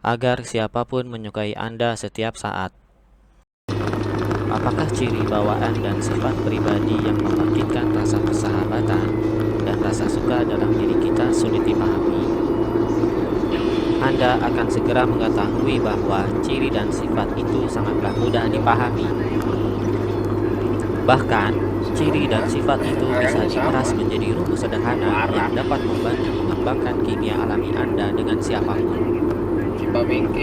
agar siapapun menyukai Anda setiap saat. Apakah ciri bawaan dan sifat pribadi yang membangkitkan rasa persahabatan dan rasa suka dalam diri kita sulit dipahami? Anda akan segera mengetahui bahwa ciri dan sifat itu sangatlah mudah dipahami. Bahkan, ciri dan sifat itu bisa diperas menjadi rumus sederhana yang dapat membantu mengembangkan kimia alami Anda dengan siapapun.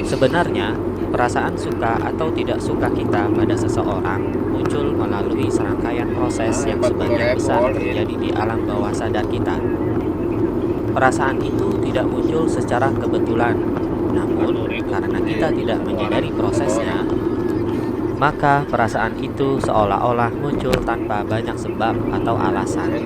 Sebenarnya, perasaan suka atau tidak suka kita pada seseorang muncul melalui serangkaian proses yang sebagian besar terjadi di alam bawah sadar kita. Perasaan itu tidak muncul secara kebetulan, namun karena kita tidak menyadari prosesnya, maka perasaan itu seolah-olah muncul tanpa banyak sebab atau alasan.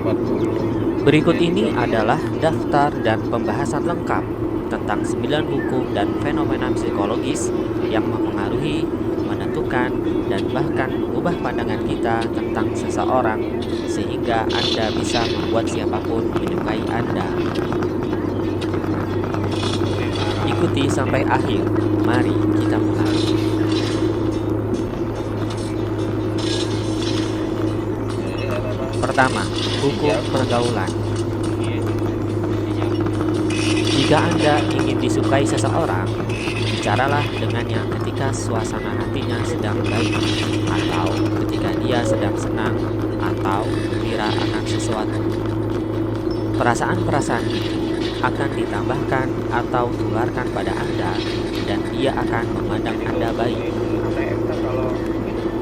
Berikut ini adalah daftar dan pembahasan lengkap tentang 9 hukum dan fenomena psikologis yang mempengaruhi, menentukan, dan bahkan mengubah pandangan kita tentang seseorang sehingga Anda bisa membuat siapapun menyukai Anda. Ikuti sampai akhir. Mari kita mulai. Pertama, hukum pergaulan. Jika Anda ingin disukai seseorang, bicaralah dengannya ketika suasana hatinya sedang baik, atau ketika dia sedang senang, atau gembira akan sesuatu. Perasaan-perasaan itu akan ditambahkan atau tularkan pada Anda, dan dia akan memandang Anda baik.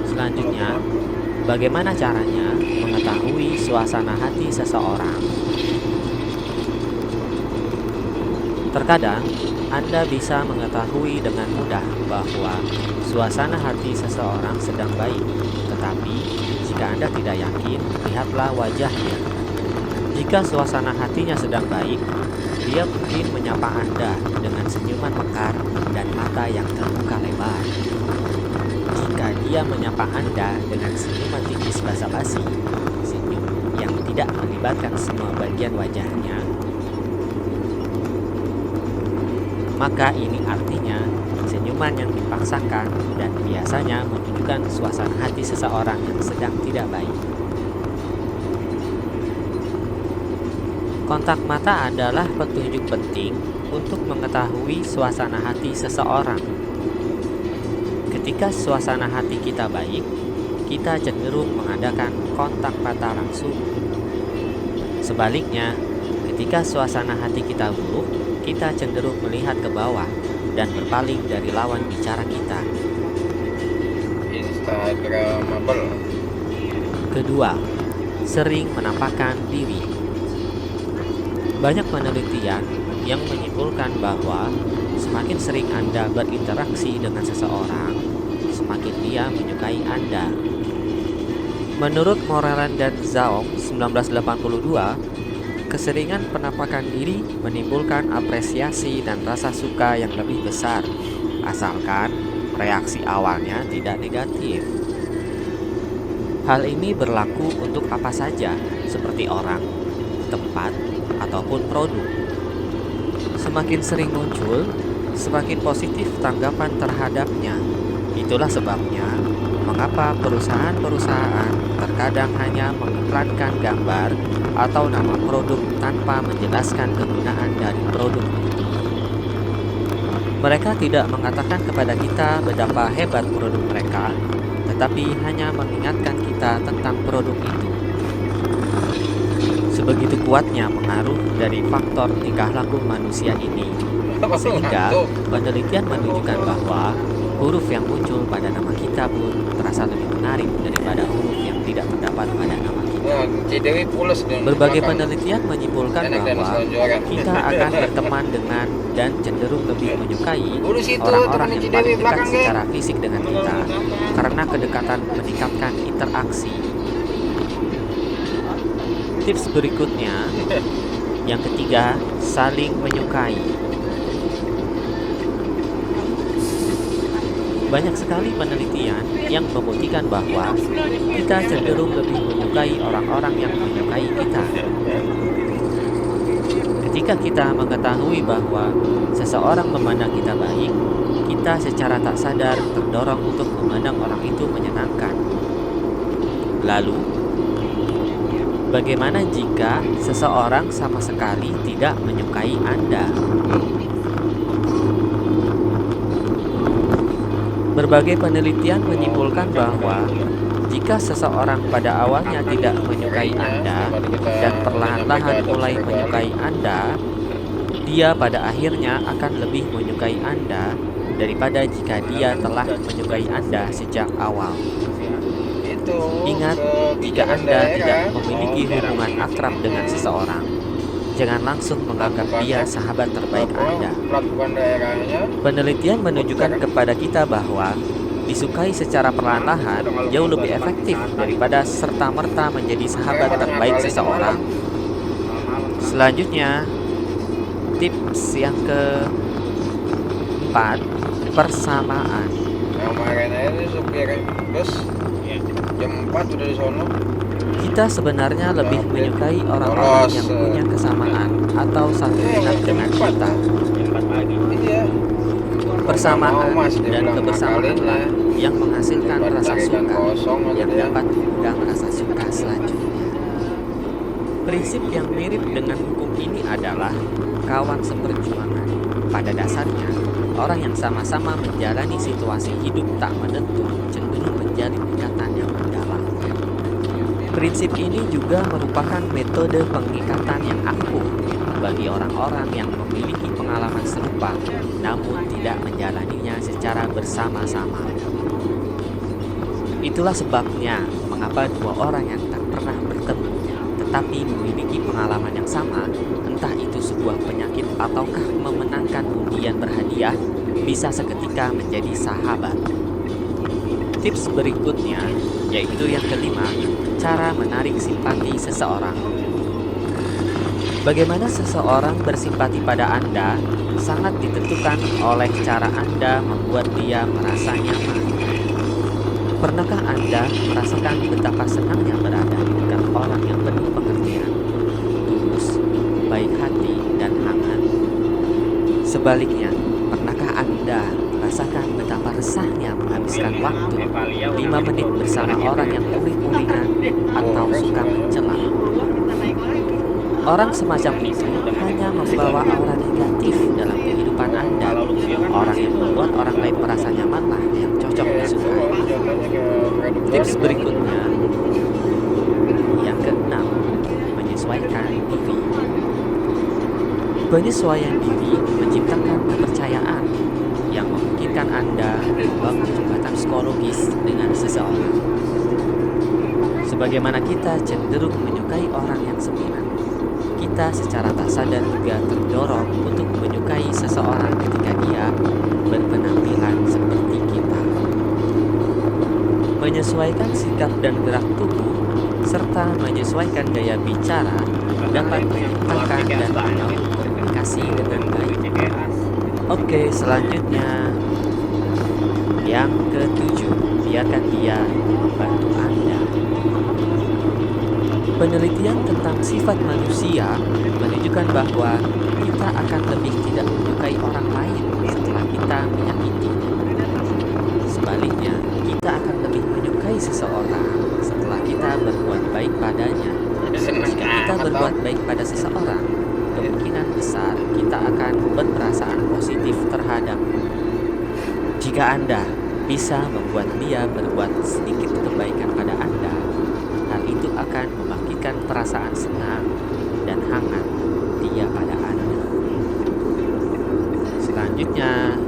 Selanjutnya, bagaimana caranya mengetahui suasana hati seseorang? Terkadang, Anda bisa mengetahui dengan mudah bahwa suasana hati seseorang sedang baik. Tetapi, jika Anda tidak yakin, lihatlah wajahnya. Jika suasana hatinya sedang baik, dia mungkin menyapa Anda dengan senyuman mekar dan mata yang terbuka lebar. Jika dia menyapa Anda dengan senyuman tipis basa-basi, senyum yang tidak melibatkan semua bagian wajahnya, maka ini artinya senyuman yang dipaksakan dan biasanya menunjukkan suasana hati seseorang yang sedang tidak baik. Kontak mata adalah petunjuk penting untuk mengetahui suasana hati seseorang. Ketika suasana hati kita baik, kita cenderung mengadakan kontak mata langsung. Sebaliknya, ketika suasana hati kita buruk, kita cenderung melihat ke bawah dan berpaling dari lawan bicara kita. Instagramable. Kedua, sering menampakkan diri. Banyak penelitian yang menyimpulkan bahwa semakin sering Anda berinteraksi dengan seseorang, semakin dia menyukai Anda. Menurut Moreland dan Zaong 1982, keseringan penampakan diri menimbulkan apresiasi dan rasa suka yang lebih besar, asalkan reaksi awalnya tidak negatif. Hal ini berlaku untuk apa saja, seperti orang, tempat, ataupun produk. Semakin sering muncul, semakin positif tanggapan terhadapnya. Itulah sebabnya mengapa perusahaan-perusahaan terkadang hanya mengiklankan gambar atau nama produk tanpa menjelaskan kegunaan dari produk itu. Mereka tidak mengatakan kepada kita betapa hebat produk mereka, tetapi hanya mengingatkan kita tentang produk itu. Sebegitu kuatnya pengaruh dari faktor tingkah laku manusia ini, sehingga penelitian menunjukkan bahwa huruf yang muncul pada nama kita pun terasa lebih menarik daripada huruf yang tidak terdapat pada nama kita. Berbagai penelitian menyimpulkan bahwa kita akan berteman dengan dan cenderung lebih menyukai orang-orang yang paling dekat secara fisik dengan kita, karena kedekatan meningkatkan interaksi. Tips berikutnya, yang ketiga, saling menyukai. Banyak sekali penelitian yang membuktikan bahwa kita cenderung lebih menyukai orang-orang yang menyukai kita. Ketika kita mengetahui bahwa seseorang memandang kita baik, kita secara tak sadar terdorong untuk memandang orang itu menyenangkan. Lalu, bagaimana jika seseorang sama sekali tidak menyukai Anda? Berbagai penelitian menyimpulkan bahwa jika seseorang pada awalnya tidak menyukai Anda dan perlahan-lahan mulai menyukai Anda, dia pada akhirnya akan lebih menyukai Anda daripada jika dia telah menyukai Anda sejak awal. Ingat, jika Anda tidak memiliki hubungan akrab dengan seseorang, jangan langsung menganggap dia sahabat terbaik Anda. Penelitian menunjukkan kepada kita bahwa disukai secara perlahan-lahan jauh lebih efektif daripada serta-merta menjadi sahabat terbaik seseorang. Selanjutnya, tips yang keempat, persamaan. Kita sebenarnya lebih menyukai orang-orang yang punya kesamaan atau satu minat dengan kita. Persamaan dan kebersamaanlah yang menghasilkan rasa suka yang dapat mengundang rasa suka selanjutnya. Prinsip yang mirip dengan hukum ini adalah kawan seperjuangan. Pada dasarnya, orang yang sama-sama menjalani situasi hidup tak menentu cenderung menjalin ikatan yang mendalam. Prinsip ini juga merupakan metode pengikatan yang ampuh bagi orang-orang yang memiliki pengalaman serupa namun tidak menjalaninya secara bersama-sama. Itulah sebabnya mengapa dua orang yang tak pernah bertemu tetapi memiliki pengalaman yang sama, entah itu sebuah penyakit ataukah memenangkan undian berhadiah, bisa seketika menjadi sahabat. Tips berikutnya, yaitu yang kelima, cara menarik simpati seseorang. Bagaimana seseorang bersimpati pada Anda sangat ditentukan oleh cara Anda membuat dia merasa nyaman. Pernahkah Anda merasakan betapa senangnya berada di dekat orang yang penuh pengertian, tulus, baik hati, dan hangat? Sebaliknya, pernahkah Anda merasakan betapa resahnya menghabiskan waktu 5 menit bersama orang yang uring-uringan atau suka mencela? Orang semacam itu hanya membawa aura negatif dalam kehidupan Anda. Orang yang membuat orang lain merasa nyamanlah yang cocok disukai. Tips berikutnya, yang keenam, menyesuaikan diri. Penyesuaian diri menciptakan kepercayaan yang memungkinkan Anda membangun jembatan psikologis dengan seseorang. Sebagaimana kita cenderung menyukai orang yang sembilan, kita secara tak sadar juga terdorong untuk menyukai seseorang ketika dia berpenampilan seperti kita. Menyesuaikan sikap dan gerak tubuh serta menyesuaikan gaya bicara dapat menciptakan dan membangun komunikasi dengan baik. Oke, selanjutnya yang ketujuh, biarkan dia membantu Anda. Penelitian tentang sifat manusia menunjukkan bahwa kita akan lebih tidak menyukai orang lain setelah kita menyakitinya. Sebaliknya, kita akan lebih menyukai seseorang setelah kita berbuat baik padanya. Jika kita berbuat baik pada seseorang, kemungkinan besar kita akan berperasaan positif terhadapnya. Jika Anda bisa membuat dia berbuat sedikit kebaikan pada Anda, hal itu akan membangkitkan perasaan senang dan hangat dia pada Anda. Selanjutnya,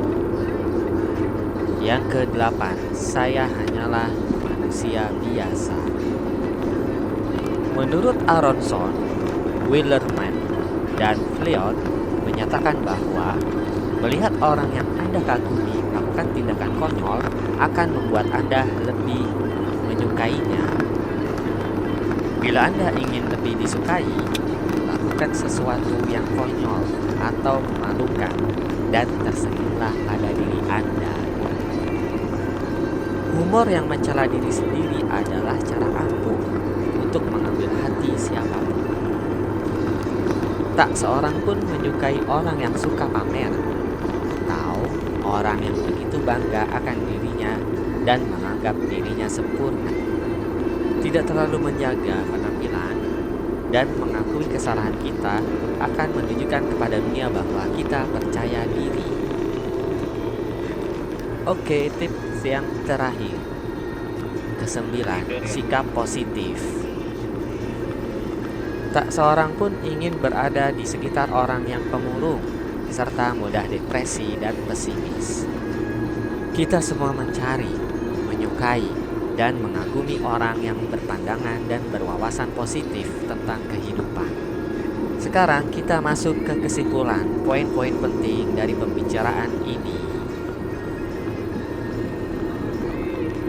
yang ke-8, saya hanyalah manusia biasa. Menurut Aronson, Willerman, dan Fleot menyatakan bahwa melihat orang yang Anda kagumi melakukan tindakan konyol akan membuat Anda lebih menyukainya. Bila Anda ingin lebih disukai, lakukan sesuatu yang konyol atau memalukan dan tersenyumlah pada diri Anda. Humor yang mencela diri sendiri adalah cara ampuh untuk mengambil hati siapapun. Tak seorang pun menyukai orang yang suka pamer atau orang yang begitu bangga akan dirinya dan menganggap dirinya sempurna. Tidak terlalu menjaga penampilan dan mengakui kesalahan kita akan menunjukkan kepada dunia bahwa kita percaya diri. Oke, tips yang terakhir. Kesembilan, sikap positif. Tak seorang pun ingin berada di sekitar orang yang pemurung serta mudah depresi dan pesimis. Kita semua mencari, menyukai, dan mengagumi orang yang berpandangan dan berwawasan positif tentang kehidupan. Sekarang kita masuk ke kesimpulan poin-poin penting dari pembicaraan ini.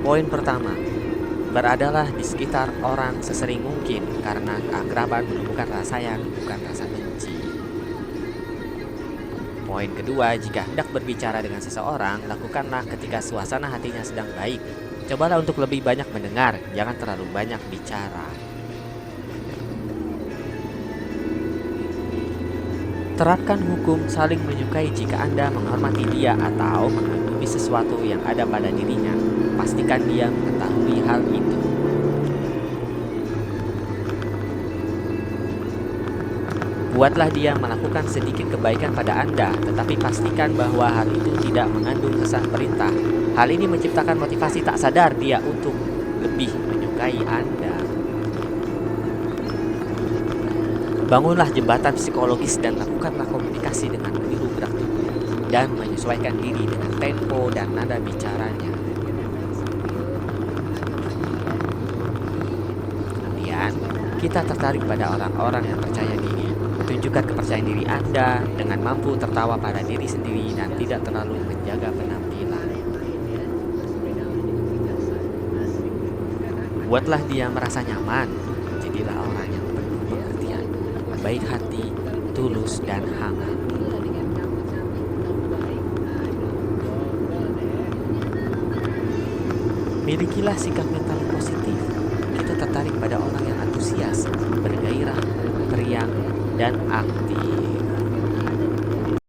Poin pertama, beradalah di sekitar orang sesering mungkin karena keakraban menumbuhkan rasa sayang, bukan rasa benci. Poin kedua, jika hendak berbicara dengan seseorang, lakukanlah ketika suasana hatinya sedang baik. Cobalah untuk lebih banyak mendengar, jangan terlalu banyak bicara. Terapkan hukum saling menyukai jika Anda menghormati dia atau mengagumi sesuatu yang ada pada dirinya. Pastikan dia mengetahui hal itu. Buatlah dia melakukan sedikit kebaikan pada Anda, tetapi pastikan bahwa hal itu tidak mengandung kesan perintah. Hal ini menciptakan motivasi tak sadar dia untuk lebih menyukai Anda. Bangunlah jembatan psikologis dan lakukanlah komunikasi dengan meniru gerak tubuh dan menyesuaikan diri dengan tempo dan nada bicaranya. Kemudian, kita tertarik pada orang-orang yang percaya diri. Tunjukkan kepercayaan diri Anda dengan mampu tertawa pada diri sendiri dan tidak terlalu menjaga penampilan. Buatlah dia merasa nyaman. Jadilah orang yang penuh pengertian, baik hati, tulus, dan hangat. Milikilah sikap mental positif. Kita tertarik pada orang yang antusias, bergairah, periang, dan aktif.